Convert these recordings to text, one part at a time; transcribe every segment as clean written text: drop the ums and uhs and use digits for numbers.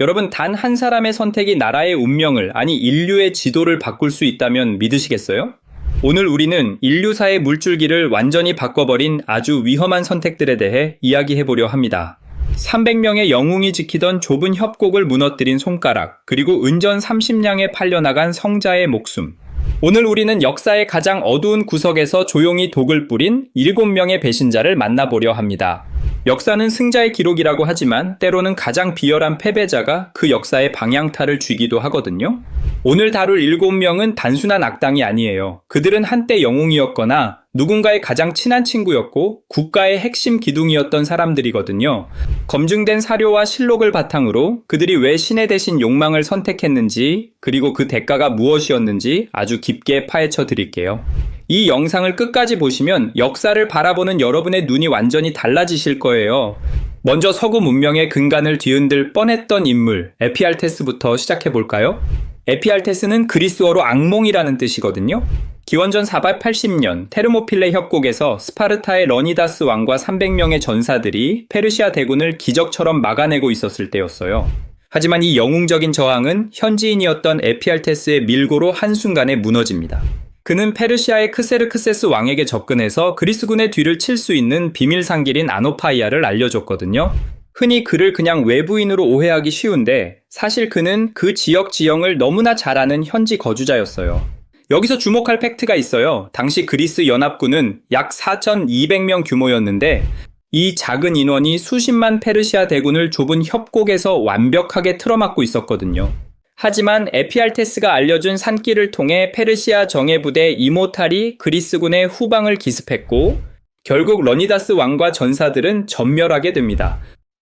여러분, 단 한 사람의 선택이 나라의 운명을, 아니 인류의 지도를 바꿀 수 있다면 믿으시겠어요? 오늘 우리는 인류사의 물줄기를 완전히 바꿔버린 아주 위험한 선택들에 대해 이야기해보려 합니다. 300명의 영웅이 지키던 좁은 협곡을 무너뜨린 손가락, 그리고 은전 30냥에 팔려나간 성자의 목숨. 오늘 우리는 역사의 가장 어두운 구석에서 조용히 독을 뿌린 7명의 배신자를 만나보려 합니다. 역사는 승자의 기록이라고 하지만 때로는 가장 비열한 패배자가 그 역사의 방향타를 쥐기도 하거든요. 오늘 다룰 7명은 단순한 악당이 아니에요. 그들은 한때 영웅이었거나 누군가의 가장 친한 친구였고 국가의 핵심 기둥이었던 사람들이거든요. 검증된 사료와 실록을 바탕으로 그들이 왜 신의 대신 욕망을 선택했는지, 그리고 그 대가가 무엇이었는지 아주 깊게 파헤쳐 드릴게요. 이 영상을 끝까지 보시면 역사를 바라보는 여러분의 눈이 완전히 달라지실 거예요. 먼저 서구 문명의 근간을 뒤흔들 뻔했던 인물, 에피알테스부터 시작해볼까요? 에피알테스는 그리스어로 악몽이라는 뜻이거든요. 기원전 480년 테르모필레 협곡에서 스파르타의 러니다스 왕과 300명의 전사들이 페르시아 대군을 기적처럼 막아내고 있었을 때였어요. 하지만 이 영웅적인 저항은 현지인이었던 에피알테스의 밀고로 한순간에 무너집니다. 그는 페르시아의 크세르크세스 왕에게 접근해서 그리스군의 뒤를 칠 수 있는 비밀상길인 아노파이아를 알려줬거든요. 흔히 그를 그냥 외부인으로 오해하기 쉬운데 사실 그는 그 지역 지형을 너무나 잘 아는 현지 거주자였어요. 여기서 주목할 팩트가 있어요. 당시 그리스 연합군은 약 4,200명 규모였는데 이 작은 인원이 수십만 페르시아 대군을 좁은 협곡에서 완벽하게 틀어막고 있었거든요. 하지만 에피알테스가 알려준 산길을 통해 페르시아 정예부대 이모탈이 그리스군의 후방을 기습했고 결국 러니다스 왕과 전사들은 전멸하게 됩니다.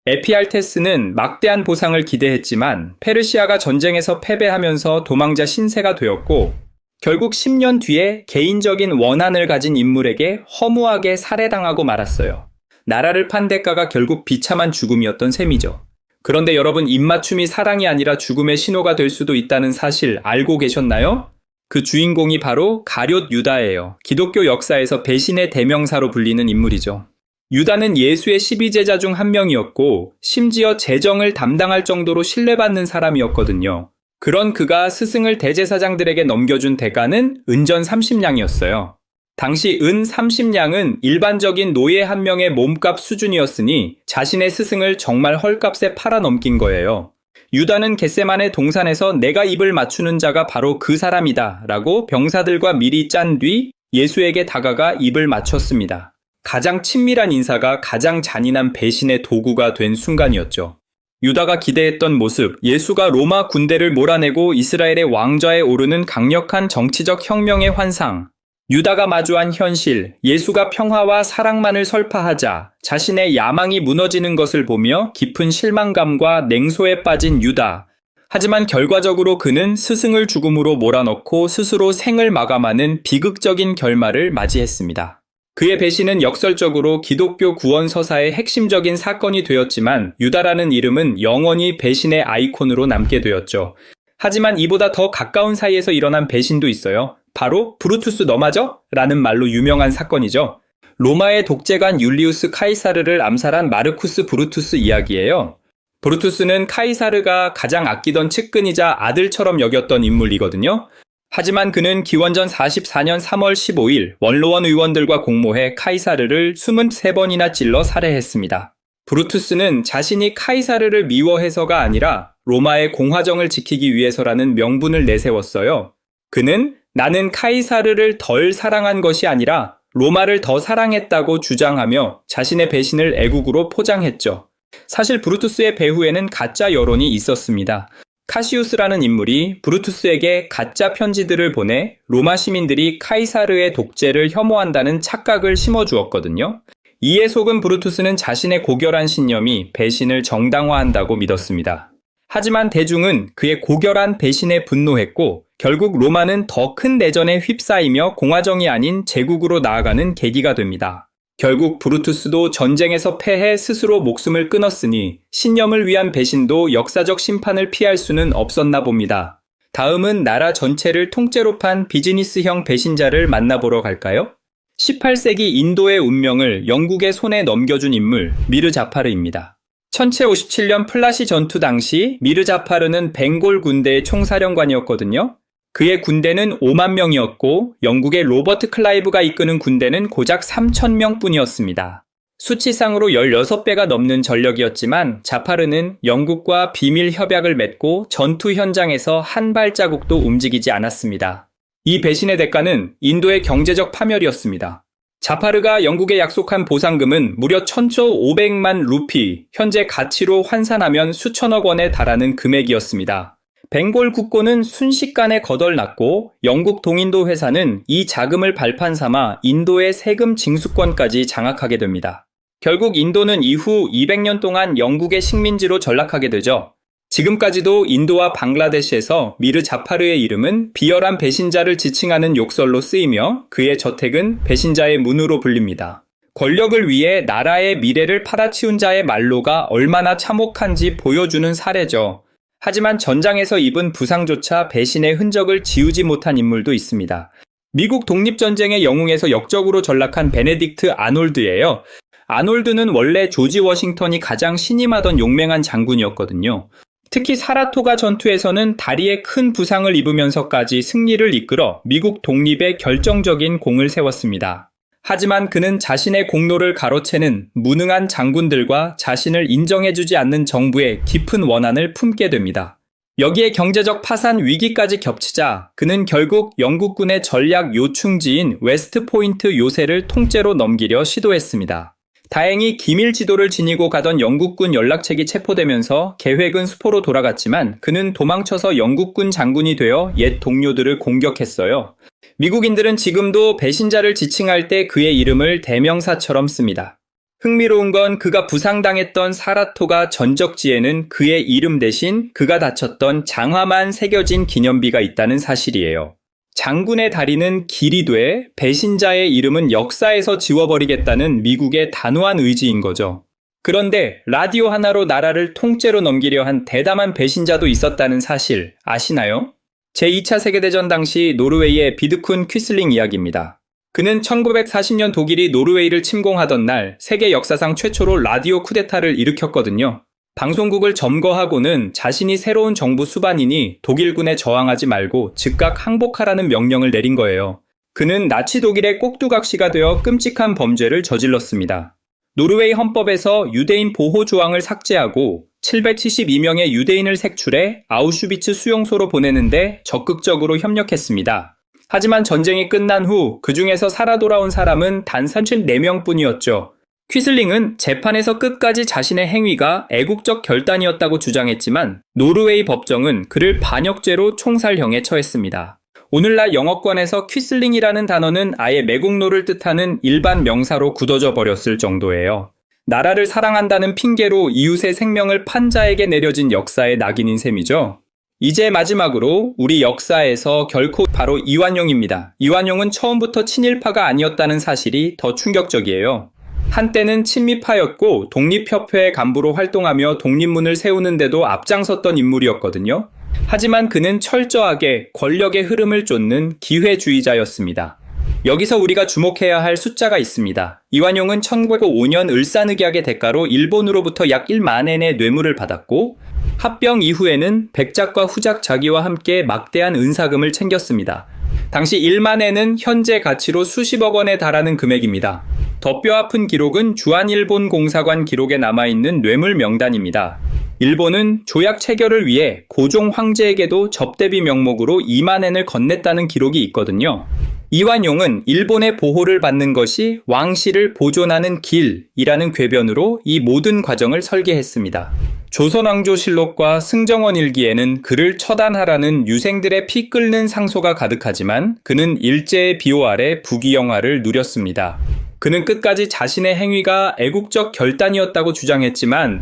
에피알테스는 막대한 보상을 기대했지만 페르시아가 전쟁에서 패배하면서 도망자 신세가 되었고 결국 10년 뒤에 개인적인 원한을 가진 인물에게 허무하게 살해당하고 말았어요. 나라를 판 대가가 결국 비참한 죽음이었던 셈이죠. 그런데 여러분, 입맞춤이 사랑이 아니라 죽음의 신호가 될 수도 있다는 사실 알고 계셨나요? 그 주인공이 바로 가룟 유다예요. 기독교 역사에서 배신의 대명사로 불리는 인물이죠. 유다는 예수의 12제자 중 한 명이었고 심지어 재정을 담당할 정도로 신뢰받는 사람이었거든요. 그런 그가 스승을 대제사장들에게 넘겨준 대가는 은전 30냥이었어요. 당시 은 30냥은 일반적인 노예 한 명의 몸값 수준이었으니 자신의 스승을 정말 헐값에 팔아넘긴 거예요. 유다는 겟세마네 동산에서 내가 입을 맞추는 자가 바로 그 사람이다 라고 병사들과 미리 짠 뒤 예수에게 다가가 입을 맞췄습니다. 가장 친밀한 인사가 가장 잔인한 배신의 도구가 된 순간이었죠. 유다가 기대했던 모습, 예수가 로마 군대를 몰아내고 이스라엘의 왕좌에 오르는 강력한 정치적 혁명의 환상, 유다가 마주한 현실, 예수가 평화와 사랑만을 설파하자 자신의 야망이 무너지는 것을 보며 깊은 실망감과 냉소에 빠진 유다. 하지만 결과적으로 그는 스승을 죽음으로 몰아넣고 스스로 생을 마감하는 비극적인 결말을 맞이했습니다. 그의 배신은 역설적으로 기독교 구원 서사의 핵심적인 사건이 되었지만 유다라는 이름은 영원히 배신의 아이콘으로 남게 되었죠. 하지만 이보다 더 가까운 사이에서 일어난 배신도 있어요. 바로 브루투스 너 맞아? 라는 말로 유명한 사건이죠. 로마의 독재관 율리우스 카이사르를 암살한 마르쿠스 브루투스 이야기예요. 브루투스는 카이사르가 가장 아끼던 측근이자 아들처럼 여겼던 인물이거든요. 하지만 그는 기원전 44년 3월 15일 원로원 의원들과 공모해 카이사르를 23번이나 찔러 살해했습니다. 브루투스는 자신이 카이사르를 미워해서가 아니라 로마의 공화정을 지키기 위해서라는 명분을 내세웠어요. 그는 나는 카이사르를 덜 사랑한 것이 아니라 로마를 더 사랑했다고 주장하며 자신의 배신을 애국으로 포장했죠. 사실 브루투스의 배후에는 가짜 여론이 있었습니다. 카시우스라는 인물이 브루투스에게 가짜 편지들을 보내 로마 시민들이 카이사르의 독재를 혐오한다는 착각을 심어주었거든요. 이에 속은 브루투스는 자신의 고결한 신념이 배신을 정당화한다고 믿었습니다. 하지만 대중은 그의 고결한 배신에 분노했고 결국 로마는 더 큰 내전에 휩싸이며 공화정이 아닌 제국으로 나아가는 계기가 됩니다. 결국 브루투스도 전쟁에서 패해 스스로 목숨을 끊었으니 신념을 위한 배신도 역사적 심판을 피할 수는 없었나 봅니다. 다음은 나라 전체를 통째로 판 비즈니스형 배신자를 만나보러 갈까요? 18세기 인도의 운명을 영국의 손에 넘겨준 인물 미르 자파르입니다. 1057년 플라시 전투 당시 미르자파르는 벵골 군대의 총사령관이었거든요. 그의 군대는 5만 명이었고 영국의 로버트 클라이브가 이끄는 군대는 고작 3,000명 뿐이었습니다. 수치상으로 16배가 넘는 전력이었지만 자파르는 영국과 비밀 협약을 맺고 전투 현장에서 한 발자국도 움직이지 않았습니다. 이 배신의 대가는 인도의 경제적 파멸이었습니다. 자파르가 영국에 약속한 보상금은 무려 1,500만 루피, 현재 가치로 환산하면 수천억 원에 달하는 금액이었습니다. 벵골 국고는 순식간에 거덜났고 영국 동인도 회사는 이 자금을 발판 삼아 인도의 세금 징수권까지 장악하게 됩니다. 결국 인도는 이후 200년 동안 영국의 식민지로 전락하게 되죠. 지금까지도 인도와 방글라데시에서 미르 자파르의 이름은 비열한 배신자를 지칭하는 욕설로 쓰이며 그의 저택은 배신자의 문으로 불립니다. 권력을 위해 나라의 미래를 팔아치운 자의 말로가 얼마나 참혹한지 보여주는 사례죠. 하지만 전장에서 입은 부상조차 배신의 흔적을 지우지 못한 인물도 있습니다. 미국 독립전쟁의 영웅에서 역적으로 전락한 베네딕트 아놀드예요. 아놀드는 원래 조지 워싱턴이 가장 신임하던 용맹한 장군이었거든요. 특히 사라토가 전투에서는 다리에 큰 부상을 입으면서까지 승리를 이끌어 미국 독립에 결정적인 공을 세웠습니다. 하지만 그는 자신의 공로를 가로채는 무능한 장군들과 자신을 인정해주지 않는 정부의 깊은 원한을 품게 됩니다. 여기에 경제적 파산 위기까지 겹치자 그는 결국 영국군의 전략 요충지인 웨스트포인트 요새를 통째로 넘기려 시도했습니다. 다행히 기밀 지도를 지니고 가던 영국군 연락책이 체포되면서 계획은 수포로 돌아갔지만 그는 도망쳐서 영국군 장군이 되어 옛 동료들을 공격했어요. 미국인들은 지금도 배신자를 지칭할 때 그의 이름을 대명사처럼 씁니다. 흥미로운 건 그가 부상당했던 사라토가 전적지에는 그의 이름 대신 그가 다쳤던 장화만 새겨진 기념비가 있다는 사실이에요. 장군의 다리는 길이 돼 배신자의 이름은 역사에서 지워버리겠다는 미국의 단호한 의지인 거죠. 그런데 라디오 하나로 나라를 통째로 넘기려 한 대담한 배신자도 있었다는 사실 아시나요? 제2차 세계대전 당시 노르웨이의 비드쿤 퀴슬링 이야기입니다. 그는 1940년 독일이 노르웨이를 침공하던 날 세계 역사상 최초로 라디오 쿠데타를 일으켰거든요. 방송국을 점거하고는 자신이 새로운 정부 수반이니 독일군에 저항하지 말고 즉각 항복하라는 명령을 내린 거예요. 그는 나치 독일의 꼭두각시가 되어 끔찍한 범죄를 저질렀습니다. 노르웨이 헌법에서 유대인 보호 조항을 삭제하고 772명의 유대인을 색출해 아우슈비츠 수용소로 보내는데 적극적으로 협력했습니다. 하지만 전쟁이 끝난 후 그 중에서 살아 돌아온 사람은 단 34명뿐이었죠. 퀴슬링은 재판에서 끝까지 자신의 행위가 애국적 결단이었다고 주장했지만 노르웨이 법정은 그를 반역죄로 총살형에 처했습니다. 오늘날 영어권에서 퀴슬링이라는 단어는 아예 매국노를 뜻하는 일반 명사로 굳어져 버렸을 정도예요. 나라를 사랑한다는 핑계로 이웃의 생명을 판 자에게 내려진 역사의 낙인인 셈이죠. 이제 마지막으로 우리 역사에서 결코 바로 이완용입니다. 이완용은 처음부터 친일파가 아니었다는 사실이 더 충격적이에요. 한때는 친미파였고 독립협회 간부로 활동하며 독립문을 세우는 데도 앞장섰던 인물이었거든요. 하지만 그는 철저하게 권력의 흐름을 쫓는 기회주의자였습니다. 여기서 우리가 주목해야 할 숫자가 있습니다. 이완용은 1905년 을사늑약의 대가로 일본으로부터 약 1만엔의 뇌물을 받았고 합병 이후에는 백작과 후작 자기와 함께 막대한 은사금을 챙겼습니다. 당시 1만엔은 현재 가치로 수십억 원에 달하는 금액입니다. 더 뼈아픈 기록은 주한일본 공사관 기록에 남아있는 뇌물 명단입니다. 일본은 조약 체결을 위해 고종 황제에게도 접대비 명목으로 2만엔을 건넸다는 기록이 있거든요. 이완용은 일본의 보호를 받는 것이 왕실을 보존하는 길이라는 궤변으로 이 모든 과정을 설계했습니다. 조선왕조실록과 승정원 일기에는 그를 처단하라는 유생들의 피 끓는 상소가 가득하지만 그는 일제의 비호 아래 부귀영화를 누렸습니다. 그는 끝까지 자신의 행위가 애국적 결단이었다고 주장했지만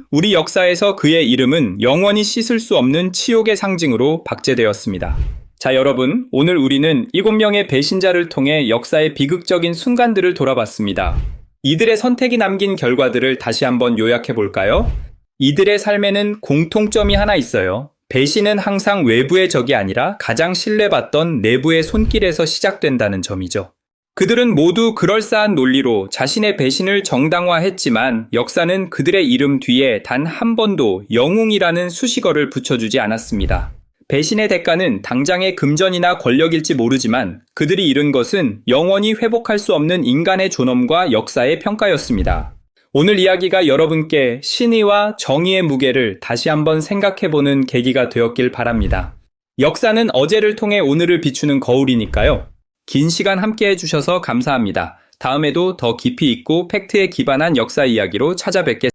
우리 역사에서 그의 이름은 영원히 씻을 수 없는 치욕의 상징으로 박제되었습니다. 자, 여러분, 오늘 우리는 7명의 배신자를 통해 역사의 비극적인 순간들을 돌아봤습니다. 이들의 선택이 남긴 결과들을 다시 한번 요약해 볼까요? 이들의 삶에는 공통점이 하나 있어요. 배신은 항상 외부의 적이 아니라 가장 신뢰받던 내부의 손길에서 시작된다는 점이죠. 그들은 모두 그럴싸한 논리로 자신의 배신을 정당화했지만 역사는 그들의 이름 뒤에 단 한 번도 영웅이라는 수식어를 붙여주지 않았습니다. 배신의 대가는 당장의 금전이나 권력일지 모르지만 그들이 잃은 것은 영원히 회복할 수 없는 인간의 존엄과 역사의 평가였습니다. 오늘 이야기가 여러분께 신의와 정의의 무게를 다시 한번 생각해보는 계기가 되었길 바랍니다. 역사는 어제를 통해 오늘을 비추는 거울이니까요. 긴 시간 함께 해주셔서 감사합니다. 다음에도 더 깊이 있고 팩트에 기반한 역사 이야기로 찾아뵙겠습니다.